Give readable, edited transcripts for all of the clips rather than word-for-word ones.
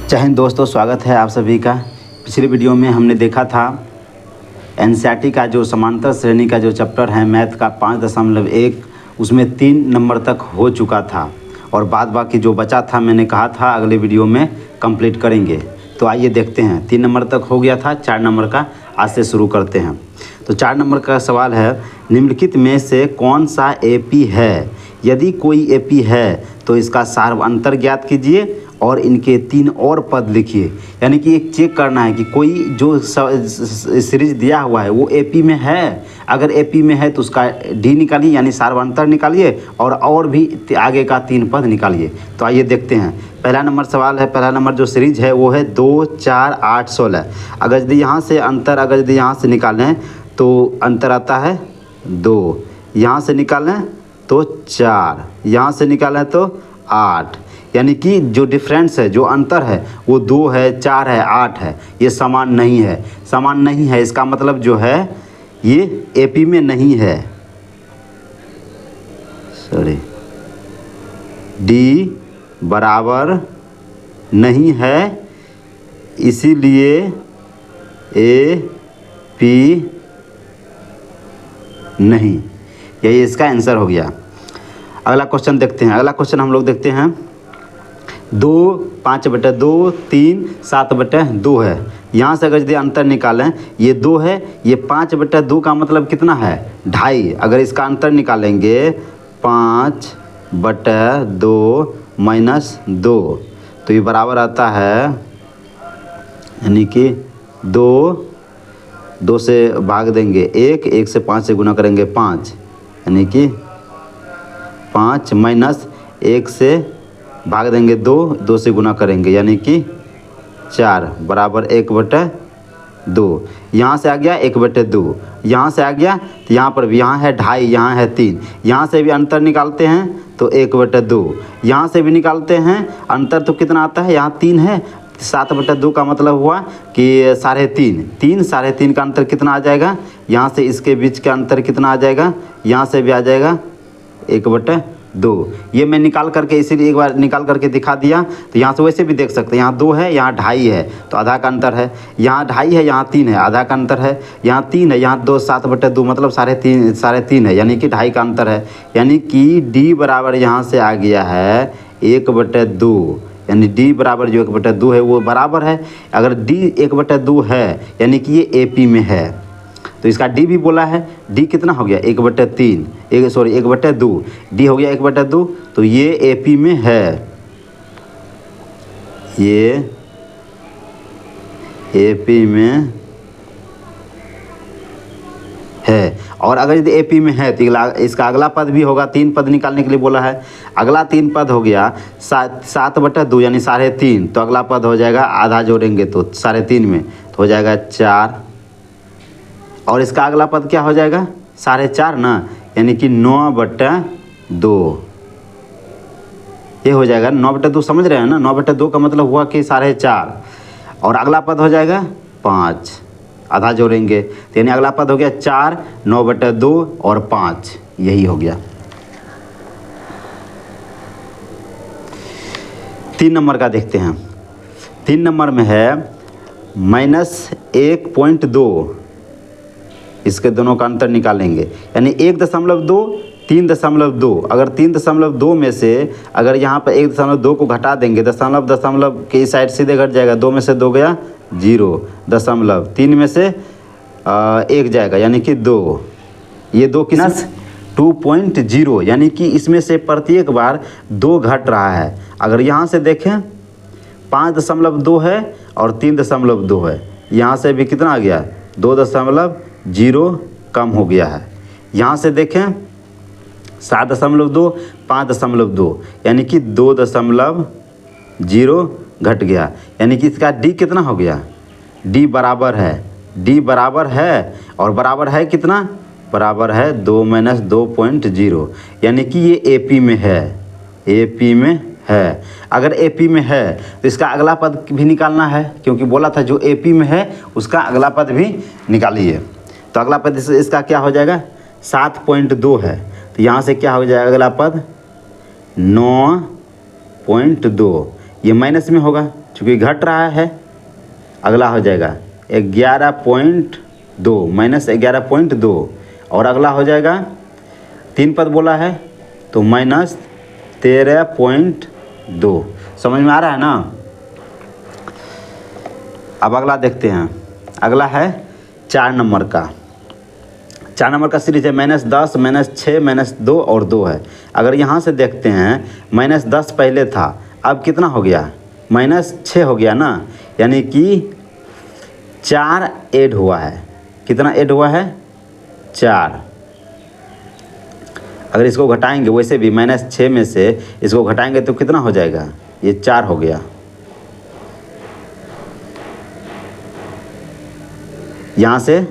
जय हिंद दोस्तों, स्वागत है आप सभी का। पिछले वीडियो में हमने देखा था एनसीईआरटी का जो समांतर श्रेणी का जो चैप्टर है मैथ का 5.1 उसमें 3 नंबर तक हो चुका था और बाद बाकी जो बचा था मैंने कहा था अगले वीडियो में कंप्लीट करेंगे। तो आइए देखते हैं, 3 नंबर तक हो गया था, 4 नंबर का आज से शुरू करते हैं। तो 4 नंबर का सवाल है, निम्नलिखित में से कौन सा एपी है? यदि कोई एपी है तो इसका सार्वअंतर ज्ञात कीजिए और इनके 3 और पद लिखिए। यानी कि एक चेक करना है कि कोई जो सीरीज दिया हुआ है वो एपी में है। अगर एपी में है तो उसका डी निकालिए यानी सार्वअंतर निकालिए और भी आगे का 3 पद निकालिए। तो आइए देखते हैं। पहला नंबर सवाल है, पहला नंबर जो सीरीज है वो है 2, 4, 8, 16। अगर यदि यहाँ से अंतर अगर यदि यहाँ से निकालें तो अंतर आता है 2, यहाँ से निकालें तो 4, यहाँ से निकालें तो 8। यानी कि जो डिफरेंस है, जो अंतर है वो 2 है, 4 है, 8 है। ये समान नहीं है, समान नहीं है। इसका मतलब जो है ये एपी में नहीं है, सॉरी डी बराबर नहीं है, इसीलिए ए पी नहीं। यही इसका आंसर हो गया। अगला क्वेश्चन देखते हैं। अगला क्वेश्चन हम लोग देखते हैं 2, 5/2, 3, 7/2 है। यहाँ से अगर यदि अंतर निकालें, ये 2 है, ये 5/2 का मतलब कितना है? 2.5। अगर इसका अंतर निकालेंगे 5/2 - 2 तो ये बराबर आता है, यानी कि 2 से भाग देंगे 1 से 5 से गुना करेंगे 5, यानी कि 5 - 1 से भाग देंगे 2 से गुना करेंगे यानी कि 4 बराबर 1/2। यहाँ से आ गया 1/2, यहाँ से आ गया तो यहाँ पर भी यहाँ है 2.5, यहाँ है 3। यहाँ से भी अंतर निकालते हैं तो 1/2, यहाँ से भी निकालते हैं अंतर तो कितना आता है? यहाँ 3 है, 7/2 का मतलब हुआ कि 3.5। 3.5 का अंतर कितना आ जाएगा? यहाँ से इसके बीच का अंतर कितना आ जाएगा? यहाँ से भी आ जाएगा 1/2। ये मैं निकाल करके इसीलिए एक बार निकाल करके दिखा दिया। तो यहाँ से वैसे भी देख सकते हैं, यहाँ 2 है, यहाँ 2.5 है तो आधा का अंतर है। यहाँ 2.5 है, यहाँ 3 है, आधा का अंतर है। यहाँ 3 है, यहाँ 2, 7/2 मतलब 3.5 है, यानी कि 2.5 का अंतर है। यानी कि डी बराबर यहाँ से आ गया है 1/2। यानी डी बराबर जो 1/2 है वो बराबर है। अगर डी 1/2 है यानी कि ये एपी में है तो इसका डी भी बोला है। डी कितना हो गया? 1/3, 1/2। डी हो गया 1/2 तो ये एपी में है, ये एपी में है। और अगर यदि एपी में है तो इसका अगला पद भी होगा। 3 पद निकालने के लिए बोला है। अगला 3 पद हो गया 7/2 यानी 3.5। तो अगला पद हो जाएगा, आधा जोड़ेंगे तो 3.5 में तो हो जाएगा 4। और इसका अगला पद क्या हो जाएगा? 4.5 ना, यानी कि 9/2। ये हो जाएगा 9/2, समझ रहे हैं ना? 9/2 का मतलब हुआ कि 4.5। और अगला पद हो जाएगा 5, आधा जोड़ेंगे तो यानी अगला पद हो गया 4, 9/2 और 5, यही हो गया। 3 नंबर का देखते हैं। 3 नंबर में है -1.2। इसके दोनों का अंतर निकालेंगे यानी 1.2, 3.2। अगर 3.2 में से अगर यहाँ पर 1.2 को घटा देंगे, दशमलव के इस साइड सीधे घट जाएगा। 2 में से 2 गया 0, 3 में से 1 जाएगा यानी कि 2। ये 2 कितना? 2.0, यानी कि इसमें से प्रत्येक बार 2 घट रहा है। अगर यहाँ से देखें 5.2 है और 3.2 है, यहाँ से भी कितना आ गया? 2.0 कम हो गया है। यहाँ से देखें 7.2, 5.2 यानी कि 2.0 घट गया। यानी कि इसका डी कितना हो गया? डी बराबर है, डी बराबर है और बराबर है कितना? बराबर है 2 - 2.0, यानी कि ये एपी में है, एपी में है। अगर एपी में है तो इसका अगला पद भी निकालना है, क्योंकि बोला था जो एपी में है उसका अगला पद भी निकालिए। तो अगला पद इसका क्या हो जाएगा? 7.2 है तो यहाँ से क्या हो जाएगा अगला पद? 9.2। ये माइनस में होगा चूँकि घट रहा है, अगला हो जाएगा 11.2 माइनस 11.2 और अगला हो जाएगा 3 पद बोला है तो माइनस 13.2। समझ में आ रहा है ना। अब अगला देखते हैं, अगला है 4 नंबर का। 4 नंबर का सीरीज है -10, -6, -2 और 2 है। अगर यहाँ से देखते हैं -10 पहले था, अब कितना हो गया, -6 हो गया ना, यानी कि 4 ऐड हुआ है। कितना ऐड हुआ है, 4। अगर इसको घटाएंगे, वैसे भी -6 में से इसको घटाएंगे तो कितना हो जाएगा, ये 4 हो गया। यहाँ से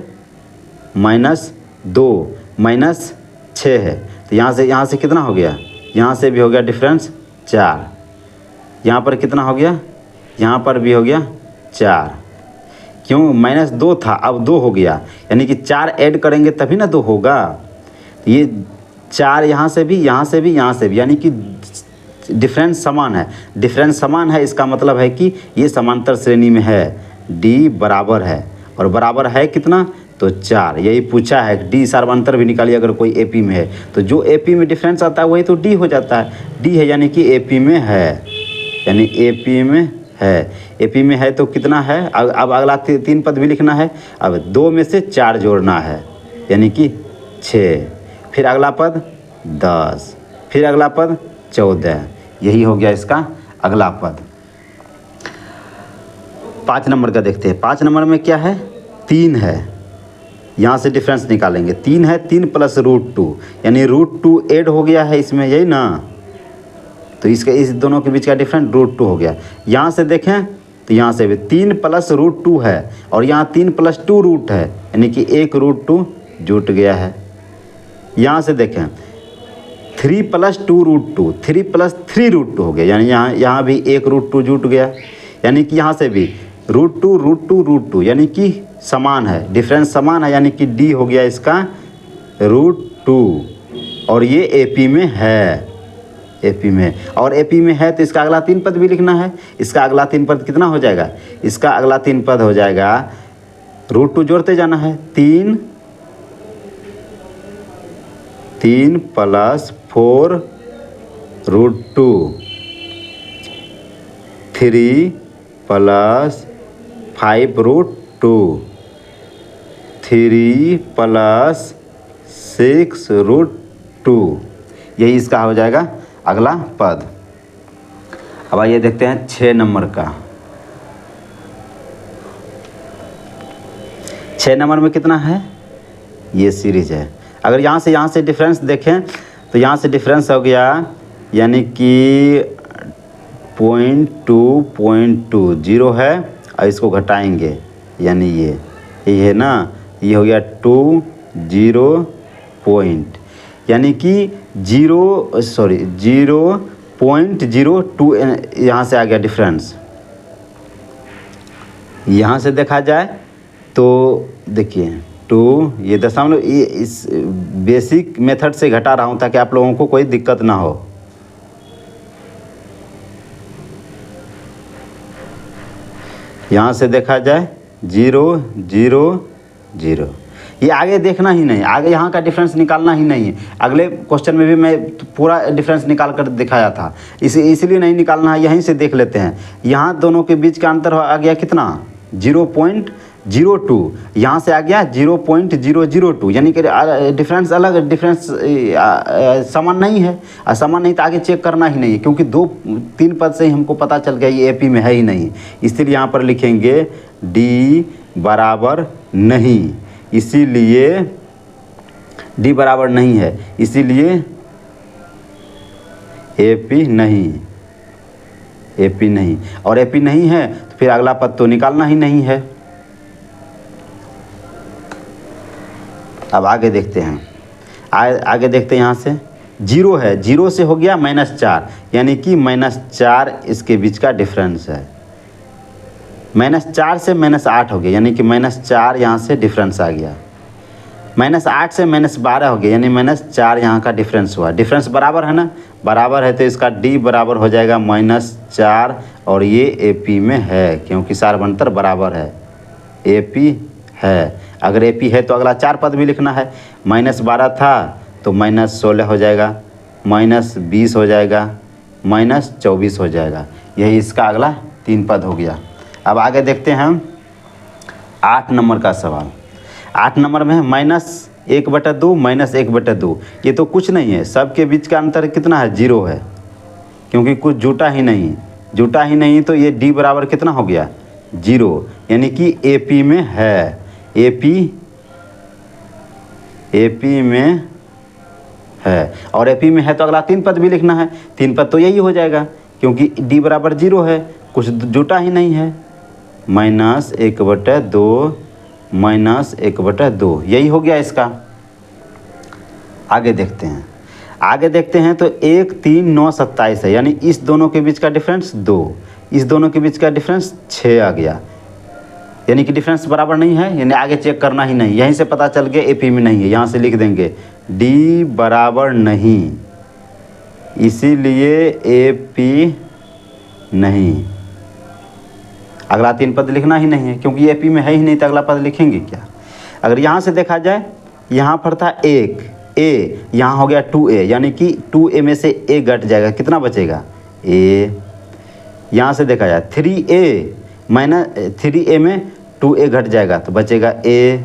-2 -6 है तो यहाँ से कितना हो गया, यहाँ से भी हो गया डिफरेंस 4। यहाँ पर कितना हो गया, यहाँ पर भी हो गया 4। क्यों, -2 था अब 2 हो गया, यानी कि 4 ऐड करेंगे तभी ना 2 होगा। ये 4 यहाँ से भी, यहाँ से भी, यहाँ से भी, यानी कि डिफरेंस समान है। डिफरेंस समान है इसका मतलब है कि ये समांतर श्रेणी में है, डी बराबर है। और बराबर है कितना, तो 4। यही पूछा है, डी समांतर भी निकालिए अगर कोई एपी में है तो जो एपी में डिफरेंस आता है वही तो डी हो जाता है। डी है यानी कि एपी में है, यानी एपी में है। एपी में है तो कितना है, अब अगला 3 पद भी लिखना है। अब 2 में से 4 जोड़ना है, यानी कि 6, फिर अगला पद 10, फिर अगला पद 14। यही हो गया इसका अगला पद। 5 नंबर का देखते हैं। 5 नंबर में क्या है, 3 है। यहाँ से डिफरेंस निकालेंगे, 3 है, 3 + √2 यानी √2 ऐड हो गया है इसमें, यही ना। तो इसका इस दोनों के बीच का डिफरेंस √2 हो गया। यहाँ से देखें तो यहाँ से भी 3 + √2 है और यहाँ 3 + 2 रूट है, यानी कि 1 √2 जुट गया है। यहाँ से देखें 3 + 2 √2, 3 + 3 √2 हो गया, यानी यहाँ भी 1 √2 जुट गया। यानी कि यहाँ से भी √2 √2 √2 यानी कि समान है, डिफरेंस समान है, यानी कि डी हो गया इसका √2। और ये एपी में है, एपी में, और एपी में है तो इसका अगला 3 पद भी लिखना है। इसका अगला 3 पद कितना हो जाएगा, इसका अगला 3 पद हो जाएगा, √2 जोड़ते जाना है, 3 + 4 √2, 3 + 5 √2, 3 + 6 √2। यही इसका हो जाएगा अगला पद। अब आइए देखते हैं 6 नंबर का। 6 नंबर में कितना है, ये सीरीज है। अगर यहाँ से डिफरेंस देखें तो यहाँ से डिफरेंस हो गया, यानी कि 0.2 0 है और इसको घटाएंगे, यानी ये है ना, ये हो गया 2 0 पॉइंट, यानी कि 0.02 यहाँ से आ गया डिफरेंस। यहाँ से देखा जाए तो देखिए 2, ये दशमलव, ये इस बेसिक मेथड से घटा रहा हूँ ताकि आप लोगों को कोई दिक्कत ना हो। यहाँ से देखा जाए 0 0 0, ये आगे देखना ही नहीं, आगे यहाँ का डिफरेंस निकालना ही नहीं है। अगले क्वेश्चन में भी मैं पूरा डिफरेंस निकाल कर दिखाया था, इसलिए नहीं निकालना है, यहीं से देख लेते हैं। यहाँ दोनों के बीच का अंतर आ गया कितना, 0.02, यहाँ से आ गया 0.002, यानी कि डिफरेंस अलग, डिफरेंस समान नहीं है। समान नहीं तो आगे चेक करना ही नहीं है, क्योंकि 2-3 पद से ही हमको पता चल गया ये एपी में है ही नहीं। इसलिए यहाँ पर लिखेंगे डी बराबर नहीं, इसीलिए डी बराबर नहीं है, इसीलिए एपी नहीं, एपी नहीं। और एपी नहीं है तो फिर अगला पद तो निकालना ही नहीं है। अब आगे देखते हैं, आगे देखते हैं। यहाँ से 0 है, 0 से हो गया -4, यानी कि -4 इसके बीच का डिफरेंस है। -4 से -8 हो गया, यानी कि -4 यहाँ से डिफरेंस आ गया। -8 से -12 हो गया, यानी -4 यहाँ का डिफरेंस हुआ। डिफरेंस बराबर है ना, बराबर है तो इसका D बराबर हो जाएगा -4 और ये AP में है, क्योंकि सारबंतर बराबर है, AP है। अगर AP है तो अगला 4 पद भी लिखना है। -12 था तो -16 हो जाएगा, -20 हो जाएगा, -24 हो जाएगा। यही इसका अगला 3 पद हो गया। अब आगे देखते हैं हम 8 नंबर का सवाल। 8 नंबर में है -1/2 -1/2। ये तो कुछ नहीं है, सबके बीच का अंतर कितना है, 0 है, क्योंकि कुछ जुटा ही नहीं तो ये D बराबर कितना हो गया, 0, यानी कि AP में है। AP में है, और AP में है तो अगला 3 पद भी लिखना है। 3 पद तो यही हो जाएगा, क्योंकि D बराबर 0 है, कुछ जुटा ही नहीं है। -1/2 -1/2, यही हो गया इसका। आगे देखते हैं तो 1 3 9 27 है, यानी इस दोनों के बीच का डिफरेंस 2, इस दोनों के बीच का डिफरेंस 6 आ गया, यानी कि डिफरेंस बराबर नहीं है, यानी आगे चेक करना ही नहीं। यहीं से पता चल गया AP में नहीं है, यहाँ से लिख देंगे D बराबर नहीं, इसीलिए AP नहीं। अगला 3 पद लिखना ही नहीं है, क्योंकि AP में है ही नहीं, तो अगला पद लिखेंगे क्या। अगर यहाँ से देखा जाए, यहाँ पर था 1 A, यहाँ हो गया 2A, यानी कि 2A में से A घट जाएगा, कितना बचेगा, A। यहाँ से देखा जाए 3A में 2A घट जाएगा तो बचेगा A।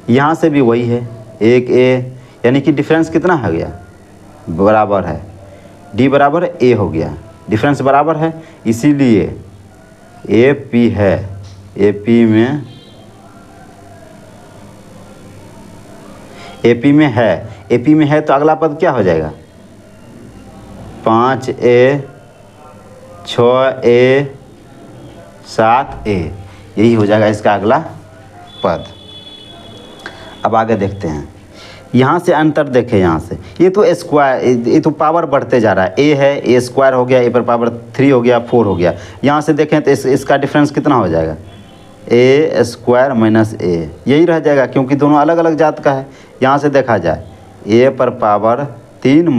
यहाँ से भी वही है 1A, यानी कि डिफरेंस कितना हो गया, बराबर है, D बराबर A हो गया, डिफरेंस बराबर है, इसीलिए AP है। AP में है तो अगला पद क्या हो जाएगा, 5A 6A 7A, यही हो जाएगा इसका अगला पद। अब आगे देखते हैं, यहाँ से अंतर देखें, यहाँ से ये तो स्क्वायर, ये तो पावर बढ़ते जा रहा है, A है, A स्क्वायर हो गया, A पर पावर 3 हो गया, 4 हो गया। यहाँ से देखें तो इसका डिफरेंस कितना हो जाएगा, A स्क्वायर -A, यही रह जाएगा, क्योंकि दोनों अलग अलग जात का है। यहाँ से देखा जाए A पर पावर 3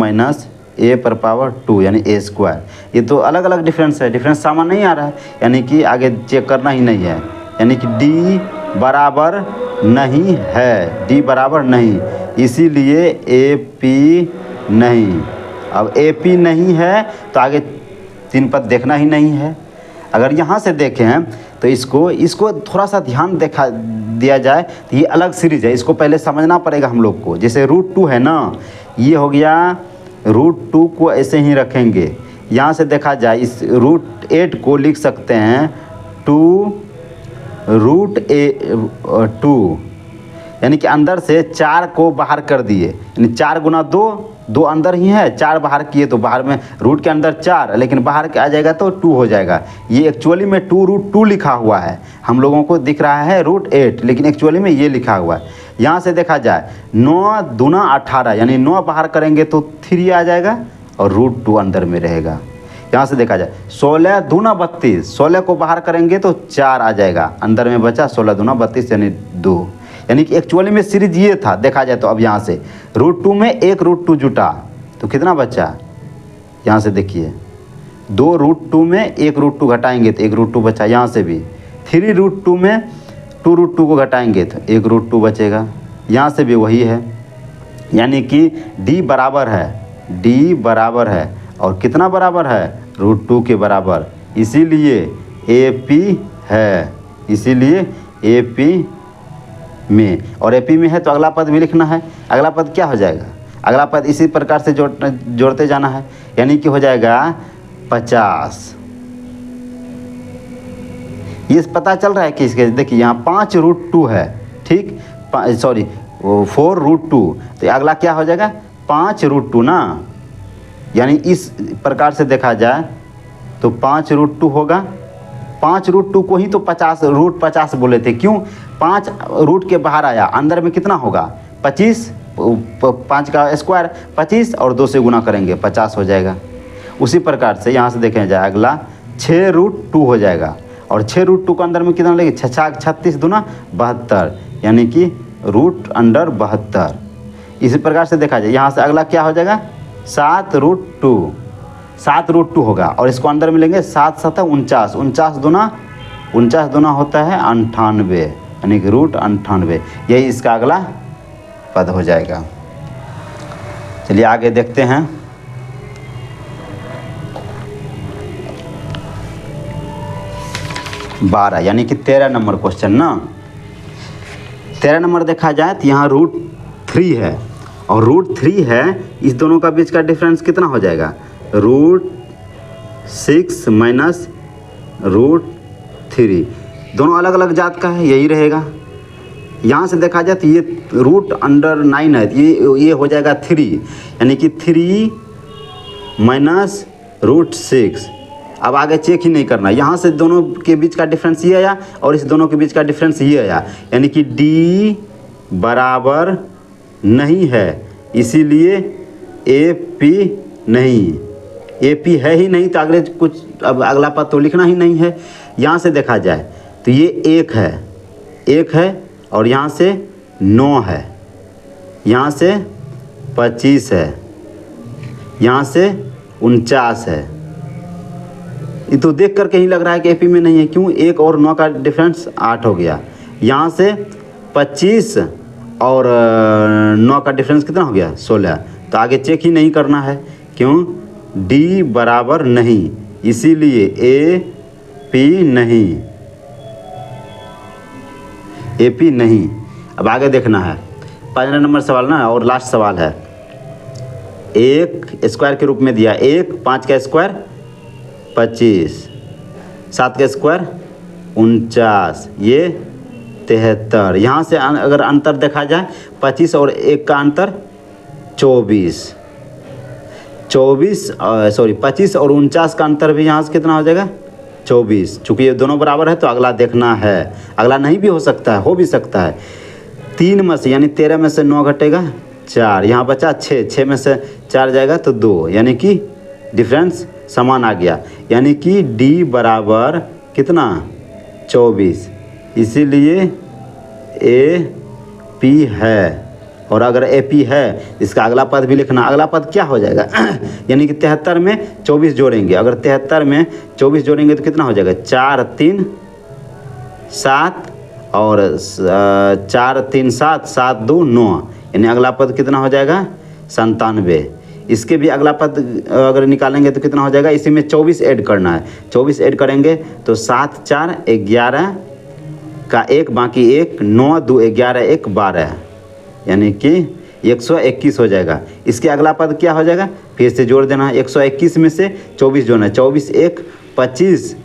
A पर पावर 2, यानी A स्क्वायर, ये तो अलग अलग डिफरेंस है, डिफरेंस सामान नहीं आ रहा है, यानी कि आगे चेक करना ही नहीं है, यानी कि D बराबर नहीं है, D बराबर नहीं, इसीलिए AP नहीं। अब AP नहीं है तो आगे 3 पद देखना ही नहीं है। अगर यहाँ से देखें तो इसको थोड़ा सा ध्यान देखा दिया जाए तो ये अलग सीरीज है, इसको पहले समझना पड़ेगा हम लोग को। जैसे √2 है ना, ये हो गया, √2 को ऐसे ही रखेंगे। यहाँ से देखा जाए इस √8 को लिख सकते हैं 2√2, यानी कि अंदर से 4 को बाहर कर दिए, यानी 4 गुना 2 अंदर ही है, 4 बाहर किए तो बाहर में रूट के अंदर 4, लेकिन बाहर के आ जाएगा तो 2 हो जाएगा। ये एक्चुअली में 2√2 लिखा हुआ है, हम लोगों को दिख रहा है √8, लेकिन एक्चुअली में ये लिखा हुआ है। यहाँ से देखा जाए 9 दूना 18, यानी 9 बाहर करेंगे तो 3 आ जाएगा और √2 अंदर में रहेगा। यहाँ से देखा जाए 16 दूना 32, 16 को बाहर करेंगे तो 4 आ जाएगा, अंदर में बचा 16 दूना 32 यानी 2, यानी कि एक्चुअली में सीरीज ये था। देखा जाए तो अब यहाँ से √2 में एक √2 जुटा तो कितना बचा, यहाँ से देखिए 2√2 में एक √2 घटाएंगे तो एक √2 बचा, यहाँ से भी 3√2 में 2√2 को घटाएंगे तो एक √2 बचेगा, यहाँ से भी वही है, यानी कि D बराबर है और कितना बराबर है, √2 के बराबर, इसीलिए AP है, इसीलिए AP में। और AP में है तो अगला पद भी लिखना है। अगला पद क्या हो जाएगा, अगला पद इसी प्रकार से जोड़ते जाना है, यानी कि हो जाएगा 50। ये पता चल रहा है कि इसके देखिए यहाँ 5√2 है, ठीक, 4√2, तो अगला क्या हो जाएगा 5√2 ना, यानी इस प्रकार से देखा जाए तो 5√2 होगा। 5√2 को ही तो 50 बोले थे, क्यों, 5 रूट के बाहर आया, अंदर में कितना होगा 25, 5 का स्क्वायर 25 और 2 से गुना करेंगे 50 हो जाएगा। उसी प्रकार से यहाँ से देखें जाए अगला 6√2 हो जाएगा, और 6√2 के अंदर में कितना लगेगा 36 दूना 72, यानी कि √72। इसी प्रकार से देखा जाए, यहाँ से अगला क्या हो जाएगा 7√2, 7√2 होगा और इसको अंदर में लेंगे 7 7 49, 49 दूना होता है 98, यानी कि √98, यही इसका अगला पद हो जाएगा। चलिए आगे देखते हैं। 12 यानी कि 13 नंबर क्वेश्चन ना। 13 नंबर देखा जाए तो यहाँ √3 है और √3 है, इस दोनों का बीच का डिफरेंस कितना हो जाएगा √6 माइनस √3, दोनों अलग अलग जात का है, यही रहेगा। यहाँ से देखा जाए तो ये √9 है, ये हो जाएगा 3, यानी कि 3 माइनस √6। अब आगे चेक ही नहीं करना, यहाँ से दोनों के बीच का डिफरेंस ये आया और इस दोनों के बीच का डिफरेंस ये आया, यानी कि D बराबर नहीं है, इसीलिए AP नहीं, AP है ही नहीं तो अगले कुछ अब अगला पद तो लिखना ही नहीं है। यहाँ से देखा जाए तो ये 1 है और यहाँ से 9 है, यहाँ से 25 है, यहाँ से 49 है। ये तो देख कर के ही लग रहा है कि AP में नहीं है, क्यों 1 और 9 का डिफरेंस 8 हो गया। यहाँ से 25 और 9 का डिफरेंस कितना हो गया 16, तो आगे चेक ही नहीं करना है, क्यों D बराबर नहीं, इसीलिए AP नहीं, AP नहीं। अब आगे देखना है 15 नंबर सवाल ना, और लास्ट सवाल है। 1 स्क्वायर के रूप में दिया, 1 5 का स्क्वायर 25, 7 का स्क्वायर 49, ये 73। यहाँ से अगर अंतर देखा जाए 25 और 1 का अंतर 25 और 49 का अंतर भी यहाँ से कितना हो जाएगा 24। चूँकि ये दोनों बराबर है तो अगला देखना है, अगला नहीं भी हो सकता है, हो भी सकता है। 3 में से यानी 13 में से 9 घटेगा 4, यहाँ बचा 6 में से 4 जाएगा तो 2, यानी कि डिफरेंस समान आ गया, यानी कि D बराबर कितना 24, इसीलिए AP है। और अगर AP है इसका अगला पद भी लिखना, अगला पद क्या हो जाएगा यानी कि 73 में 24 जोड़ेंगे, अगर 73 में 24 जोड़ेंगे तो कितना हो जाएगा 4 3 7 और 4 3 7 7 2 9, यानी अगला पद कितना हो जाएगा 97। इसके भी अगला पद अगर निकालेंगे तो कितना हो जाएगा, इसी में 24 ऐड करना है, 24 ऐड करेंगे तो 7 4 11 का 1 बाकी 1 9 2 11 1 12, यानी कि 121 हो जाएगा। इसके अगला पद क्या हो जाएगा, फिर से जोड़ देना है, 121 में से 24 जोड़ना है, 24 1 25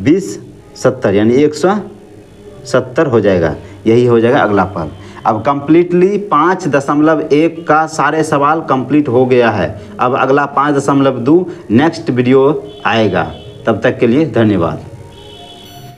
20 70, यानी 170 हो जाएगा, यही हो जाएगा अगला पद। अब कम्प्लीटली 5.1 का सारे सवाल कंप्लीट हो गया है। अब अगला 5.2 नेक्स्ट वीडियो आएगा, तब तक के लिए धन्यवाद।